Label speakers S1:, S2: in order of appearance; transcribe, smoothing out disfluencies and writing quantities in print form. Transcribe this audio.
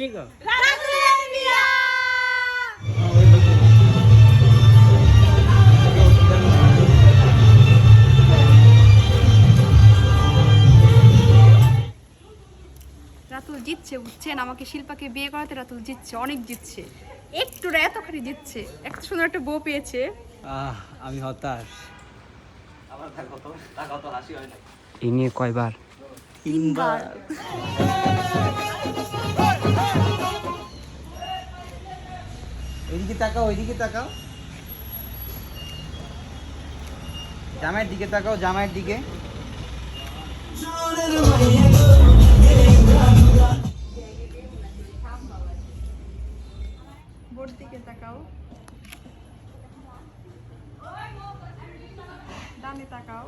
S1: ঠিক আছে
S2: রাতুল জিতছে, বুঝছেন? আমাকে শিল্পাকে বিয়ে করাতে রাতুল জিতছে, অনেক জিতছে, একটু না এতখানি জিতছে। এত সুন্দর একটা বউ পেয়েছে।
S1: আমি হতাশ।
S3: এই নিয়ে কয়বার?
S2: 3 বার।
S1: এদিকে তাকাও, ওইদিকে তাকাও, জামাইয়ের দিকে তাকাও, জামাইয়ের দিকে।
S2: বোর দিকে তাকাও, ডানে তাকাও।